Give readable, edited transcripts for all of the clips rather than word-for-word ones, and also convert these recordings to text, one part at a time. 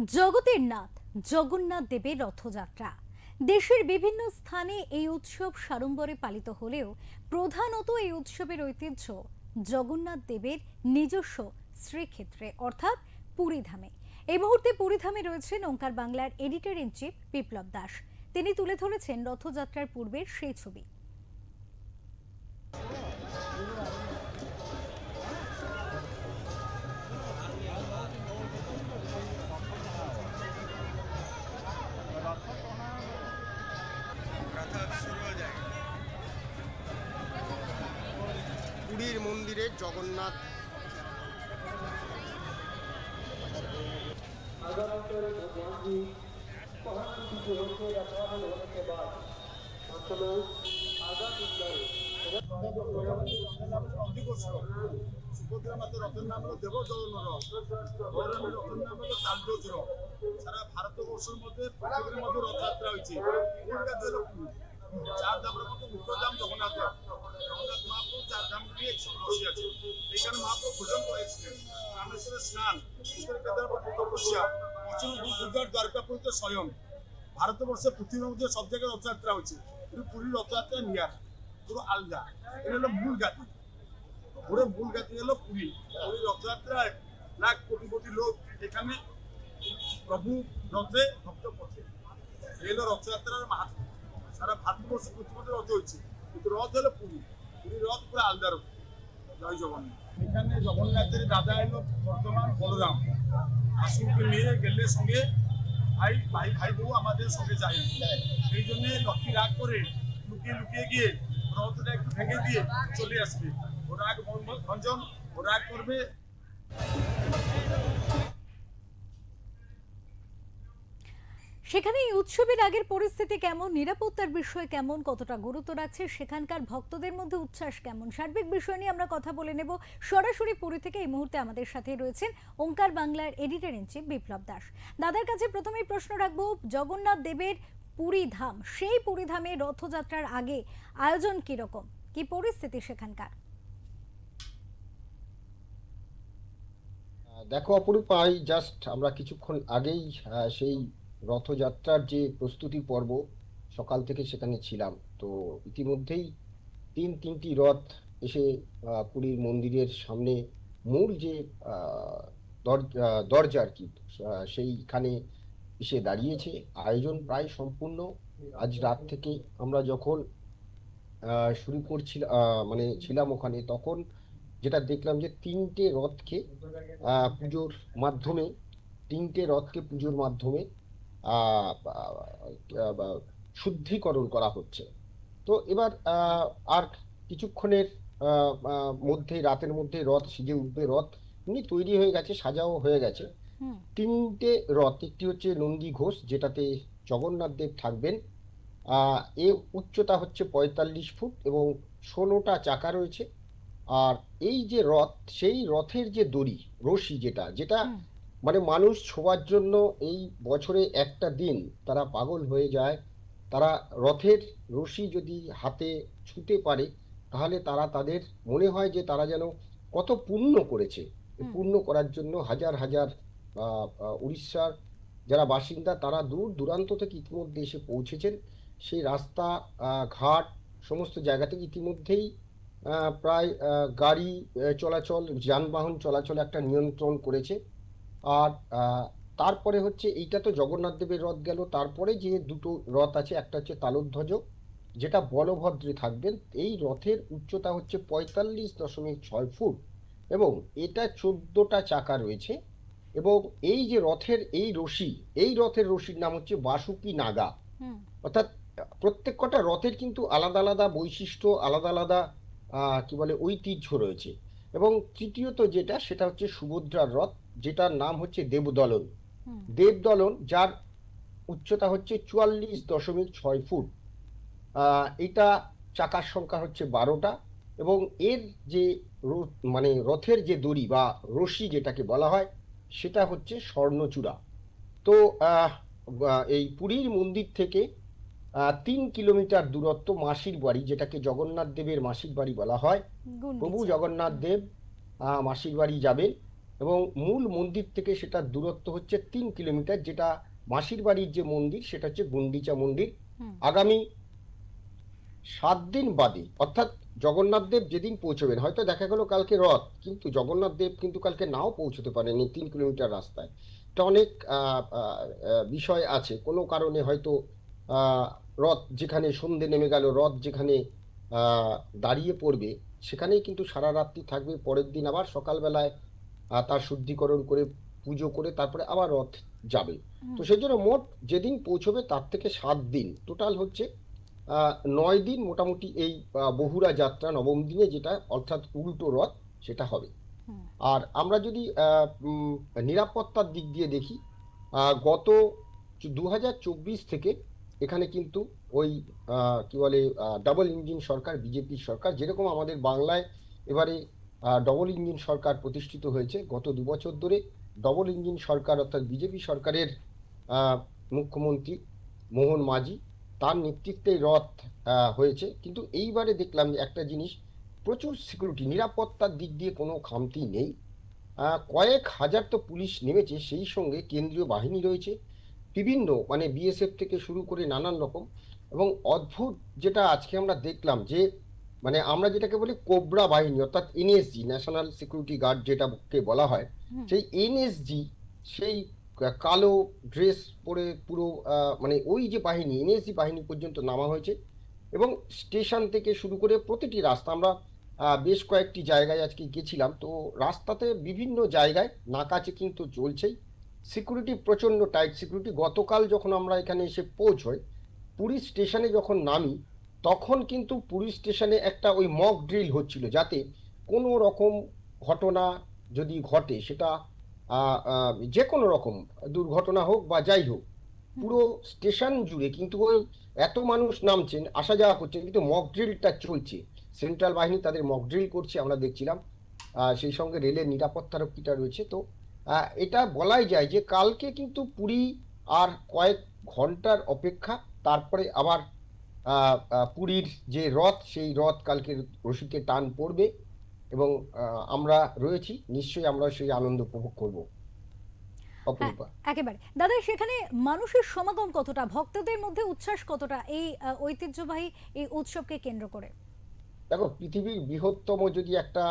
জগতের নাথ জগন্নাথ দেবের রথযাত্রা দেশের বিভিন্ন স্থানে এই উৎসব সাড়ম্বরে পালিত হলেও প্রধানত এই উৎসবের ঐতিহ্য জগন্নাথ দেবের নিজস্ব শ্রীক্ষেত্রে অর্থাৎ পুরীধামে। এই মুহূর্তে পুরীধামে রয়েছেন ওঙ্কার বাংলার এডিটর ইন চিফ বিপ্লব দাস। তিনি তুলে ধরেছেন রথযাত্রার পূর্বের সেই ছবি। পুরীর মন্দিরে জগন্নাথ সুভদ্রা মাতার রথের নাম হলো দেবদলন রথ, বলরামের রথের নাম হলো তালধ্বজ রথ। সারা ভারতবর্ষের মধ্যে পৃথিবীর মধ্যে রথযাত্রা হয়েছে। কলকাতা হলো পুরী। চার ধামের মধ্যে মুখ্য ধাম জগন্নাথ ধাম। জগন্নাথ মহাপ্রভু চার ধাম নিয়ে একসঙ্গে বসে আছে। এখানে মহাপ্রভু ভোজন করেছিলেন। রামেশ্বরের স্নান, উত্তর কেদারনাথ তপস্যা, পশ্চিম দুর্গার দ্বারকাপুরীতে স্বয়ং। ভারতবর্ষে পৃথিবীর মধ্যে সব জায়গায় রথযাত্রা হয়েছে, কিন্তু পুরীর রথযাত্রা নিয়ার পুরো আলাদা। এটা হলো মূল গাতি। পুরো মূল গাতি হলো পুরী। পুরী রথযাত্রায় লাখ কোটি কোটি লোক এখানে প্রভু রথে ভক্ত পথে। এই হলো রথযাত্রার মাহাত্ম্য। সারা ভারতবর্ষে প্রতিমধ্যে রথ হয়েছে, কিন্তু রথ হলো পুরী। পুরীর রথ পুরো আলাদা রথ। জয় জগন্নাথ। এখানে জগন্নাথের দাদা এলো বর্তমান বলরাম। আসুনকে নিয়ে গেলে সঙ্গে ভাই ভাই ভাই বউ আমাদের সঙ্গে যায়। সেই জন্য লক্ষ্মী রাগ করে লুকিয়ে লুকিয়ে গিয়ে রথটা একটু ভেঙে দিয়ে চলে আসবে। ও রাগ ভঞ্জন, ও রাগ করবে। সেখানে এই উৎসবের আগের পরিস্থিতি কেমন, নিরাপত্তার বিষয় কেমন, কতটা গুরুত্ব রাখছে সেখানকার ভক্তদের মধ্যে উচ্ছ্বাস কেমন, সার্বিক বিষয় নিয়ে আমরা কথা বলে নেব। সরাসরি পুরী থেকে এই মুহূর্তে আমাদের সাথে রয়েছেন ওঙ্কার বাংলার এডিটর ইন চিফ বিপ্লব দাস। দাদার কাছে প্রথমেই প্রশ্ন রাখবো, জগন্নাথ দেবের পুরী ধাম, সেই পুরী ধামে রথযাত্রার আগে আয়োজন কিরকম, কি পরিস্থিতি সেখানকার? দেখো অপরূপা, জাস্ট আমরা কিছুক্ষণ আগেই সেই রথযাত্রার যে প্রস্তুতি পর্ব সকাল থেকে সেখানে ছিলাম। তো ইতিমধ্যেই তিনটি রথ এসে পুরীর মন্দিরের সামনে মূল যে দরজা আর কি, সেইখানে এসে দাঁড়িয়েছে। আয়োজন প্রায় সম্পূর্ণ। আজ রাত থেকে আমরা যখন শুরু করছিলাম, মানে ছিলাম ওখানে, তখন যেটা দেখলাম যে তিনটে রথকে পুজোর মাধ্যমে আহ, আহ, শুদ্ধিকরণ করা হচ্ছে। তো এবার আর কিছুক্ষণের মধ্যেই, রাতের মধ্যে রথ সেজে উঠবে। রথ এমনি তৈরি হয়ে গেছে, সাজাও হয়ে গেছে। তিনটে রথ, একটি হচ্ছে নন্দী ঘোষ, যেটাতে জগন্নাথ দেব থাকবেন। এর উচ্চতা হচ্ছে 45 ফুট এবং 16টা চাকা রয়েছে। আর এই যে রথ, সেই রথের যে দড়ি, রশি, যেটা যেটা মানে মানুষ ছোঁয়ার জন্য এই বছরে একটা দিন তারা পাগল হয়ে যায়। তারা রথের রশি যদি হাতে ছুঁতে পারে, তাহলে তাদের মনে হয় যে তারা যেন কত পুণ্য করেছে। পুণ্য করার জন্য হাজার হাজার উড়িষ্যার যারা বাসিন্দা, তারা দূর দূরান্ত থেকে ইতিমধ্যে এসে পৌঁছেছেন। সেই রাস্তা, ঘাট, সমস্ত জায়গা থেকে ইতিমধ্যেই প্রায় গাড়ি চলাচল, যানবাহন চলাচল একটা নিয়ন্ত্রণ করেছে। আর তারপরে হচ্ছে, এইটা তো জগন্নাথ দেবের রথ গেল। তারপরে যে দুটো রথ আছে, একটা হচ্ছে তালধ্বজ, যেটা বলভদ্রে থাকবেন। এই রথের উচ্চতা হচ্ছে 45.6 ফুট এবং এটা 14টা চাকা রয়েছে। এবং এই যে রথের রথের নাম হচ্ছে বাসুকি নাগা। অর্থাৎ প্রত্যেক কটা রথের কিন্তু আলাদা আলাদা বৈশিষ্ট্য, আলাদা আলাদা কি বলে ঐতিহ্য রয়েছে। এবং তৃতীয়ত সেটা হচ্ছে সুভদ্রার রথ, যেটার নাম হচ্ছে দেবদলন, যার উচ্চতা হচ্ছে 44.6 ফুট। এটা চাকার সংখ্যা হচ্ছে 12টা এবং এর যে মানে রথের যে দড়ি বা রশি যেটাকে বলা হয়, সেটা হচ্ছে স্বর্ণচূড়া। তো এই পুরীর মন্দির থেকে 3 কিলোমিটার দূরত্ব মাসির বাড়ি, যেটাকে জগন্নাথ দেবের মাসির বাড়ি বলা হয়। প্রভু জগন্নাথ দেব মাসির বাড়ি যাবেন। এবং মূল মন্দির থেকে সেটা দূরত্ব হচ্ছে 3 কিলোমিটার, যেটা মাসির বাড়ির যে মন্দির সেটা হচ্ছে গুন্ডিচা মন্দির। হুম। আগামী 7 দিন বাদে, অর্থাৎ জগন্নাথ দেব যেদিন পৌঁছবেন, হয়তো দেখা গেল কালকে রথ, কিন্তু জগন্নাথ দেব কিন্তু কালকে নাও পৌঁছতে পারেন এই 3 কিলোমিটার রাস্তায়। এটা অনেক বিষয় আছে, কোনো কারণে হয়তো আহ, রথ যেখানে সন্ধে নেমে গেল, রথ যেখানে আহ, দাঁড়িয়ে পড়বে, সেখানেই কিন্তু সারা রাত্রি থাকবে। পরের দিন আবার সকালবেলায় তার শুদ্ধিকরণ করে পুজো করে তারপরে আবার রথ যাবে। তো সেই জন্য মোট যেদিন পৌঁছবে তার থেকে 7 দিন, টোটাল হচ্ছে 9 দিন মোটামুটি এই বহুরা যাত্রা নবম দিনে, যেটা অর্থাৎ উল্টো রথ, সেটা হবে। হুম। আর আমরা যদি নিরাপত্তার দিক দিয়ে দেখি, গত 2024 থেকে এখানে কিন্তু ওই কি বলে ডাবল ইঞ্জিন সরকার, বিজেপি সরকার, যেরকম আমাদের বাংলায় এবারে ডবল ইঞ্জিন সরকার প্রতিষ্ঠিত হয়েছে, গত 2 বছর ধরে ডবল ইঞ্জিন সরকার অর্থাৎ বিজেপি সরকারের মুখ্যমন্ত্রী মোহন মাঝি, তার নেতৃত্বে রথ হয়েছে। কিন্তু এইবারে দেখলাম যে একটা জিনিস, প্রচুর সিকিউরিটি, নিরাপত্তার দিক দিয়ে কোনো খামতি নেই। কয়েক হাজার তো পুলিশ নেমেছে, সেই সঙ্গে কেন্দ্রীয় বাহিনী রয়েছে, বিভিন্ন মানে বিএসএফ থেকে শুরু করে নানান রকম। এবং অদ্ভুত যেটা আজকে আমরা দেখলাম যে মানে আমরা যেটাকে বলি কোবরা বাহিনী, অর্থাৎ এনএসজি, ন্যাশনাল সিকিউরিটি গার্ড যেটাকে বলা হয়, সেই এনএসজি, সেই কালো ড্রেস পরে পুরো মানে ওই যে বাহিনী, এনএসজি বাহিনী পর্যন্ত নামা হয়েছে। এবং স্টেশন থেকে শুরু করে প্রতিটি রাস্তা, আমরা বেশ কয়েকটি জায়গায় আজকে গেছিলাম, তো রাস্তাতে বিভিন্ন জায়গায় নাকা চেকিং তো চলছেই, সিকিউরিটি প্রচণ্ড টাইট সিকিউরিটি। গতকাল যখন আমরা এখানে এসে পৌঁছই, পুরী স্টেশনে যখন নামি, তখন কিন্তু পুরী স্টেশনে একটা ওই মক ড্রিল হচ্ছিল, যাতে কোনো রকম ঘটনা যদি ঘটে, সেটা যে কোনো রকম দুর্ঘটনা হোক বা যাই হোক, পুরো স্টেশন জুড়ে কিন্তু ওই এত মানুষ নামছেন, আসা যাওয়া করছেন, কিন্তু মক ড্রিলটা চলছে। সেন্ট্রাল বাহিনী তাদের মক ড্রিল করছে, আমরা দেখছিলাম। সেই সঙ্গে রেলের নিরাপত্তারক্ষীটা রয়েছে। তো এটা বলাই যায় যে কালকে কিন্তু পুরী আর কয়েক ঘন্টার অপেক্ষা, তারপরে আবার পুরীর যে রথ, সেই রথ কালকে রশিতে টান পড়বে, এবং আমরা রয়েছি, নিশ্চয়ই আমরা সেই আনন্দ উপভোগ করব। হ্যাঁ, অপরূপা। একেবারে দাদা, সেখানে মানুষের সমাগম কতটা, ভক্তদের মধ্যে উচ্ছ্বাস কতটা এই ঐতিহ্যবাহী এই উৎসবকে কেন্দ্র করে? দেখো, পৃথিবীর বৃহত্তম যদি একটা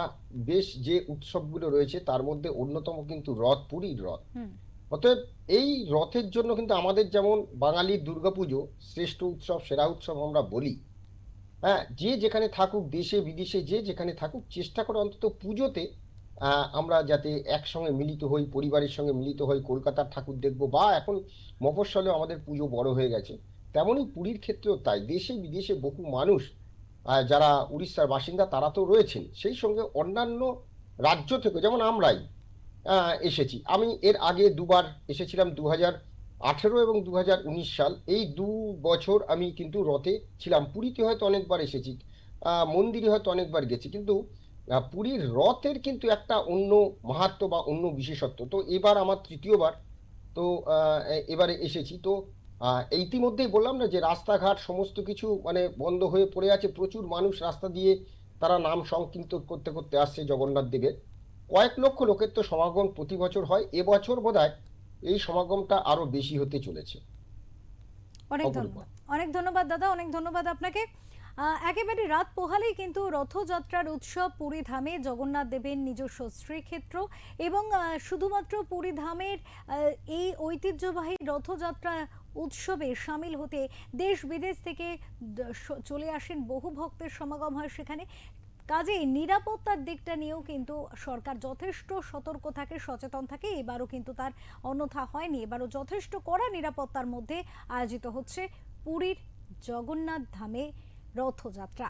বেশ যে উৎসবগুলো রয়েছে, তার মধ্যে অন্যতম কিন্তু রথ, পুরীর রথ। হুম। অতএব এই রথের জন্য কিন্তু আমাদের যেমন বাঙালির দুর্গাপুজো শ্রেষ্ঠ উৎসব, সেরা উৎসব আমরা বলি, হ্যাঁ, যে যেখানে থাকুক, দেশে বিদেশে যে যেখানে থাকুক, চেষ্টা করে অন্তত পুজোতে আমরা যাতে একসঙ্গে মিলিত হই, পরিবারের সঙ্গে মিলিত হই, কলকাতার ঠাকুর দেখবো, বা এখন মফস্বলেও আমাদের পুজো বড় হয়ে গেছে, তেমনই পুরীর ক্ষেত্রেও তাই। দেশে বিদেশে বহু মানুষ, যারা উড়িষ্যার বাসিন্দা তারা তো রয়েছেন, সেই সঙ্গে অন্যান্য রাজ্য থেকে, যেমন আমরাই এসেছি। আমি এর আগে দুবার এসেছিলাম, 2018 এবং 2019 সাল, এই 2 বছর আমি কিন্তু রথে ছিলাম। পুরীতে হয়তো অনেকবার এসেছি, মন্দিরে হয়তো অনেকবার গেছি, কিন্তু পুরীর রথের কিন্তু একটা অন্য মাহাত্ম্য বা অন্য বিশেষত্ব। তো এবার আমার 3য় বার। তো এবারে এসেছি। তো ইতিমধ্যেই বললাম না যে রাস্তাঘাট সমস্ত কিছু মানে বন্ধ হয়ে পড়ে আছে, প্রচুর মানুষ রাস্তা দিয়ে তারা নাম সংকীর্তন করতে করতে আসছে জগন্নাথ দেবের। কয়েক লক্ষ লোকের তো সমাগম প্রতি বছর হয়, এবছর বোধহয় এই সমাগমটা আরো বেশি হতে চলেছে। অনেক অপরূপা। ধন্যবাদ, অনেক ধন্যবাদ দাদা, অনেক ধন্যবাদ আপনাকে। একেবারে রাত পোহালেই কিন্তু রথযাত্রার উৎসব পুরী ধামে, জগন্নাথ দেবের নিজস্ব শ্রীক্ষেত্র, এবং শুধুমাত্র পুরী ধামের এই ঐতিহ্যবাহী রথযাত্রা উৎসবে সামিল হতে দেশ বিদেশ থেকে চলে আসেন বহু ভক্তের সমাগম হয় সেখানে। কাজেই নিরাপত্তার দিকটা নিয়েও কিন্তু সরকার যথেষ্ট সতর্ক থাকে, সচেতন থাকে। এবারও কিন্তু তার অন্যথা হয়নি, এবারও যথেষ্ট কড়া নিরাপত্তার মধ্যে আয়োজিত হচ্ছে পুরীর জগন্নাথ ধামে রথযাত্রা।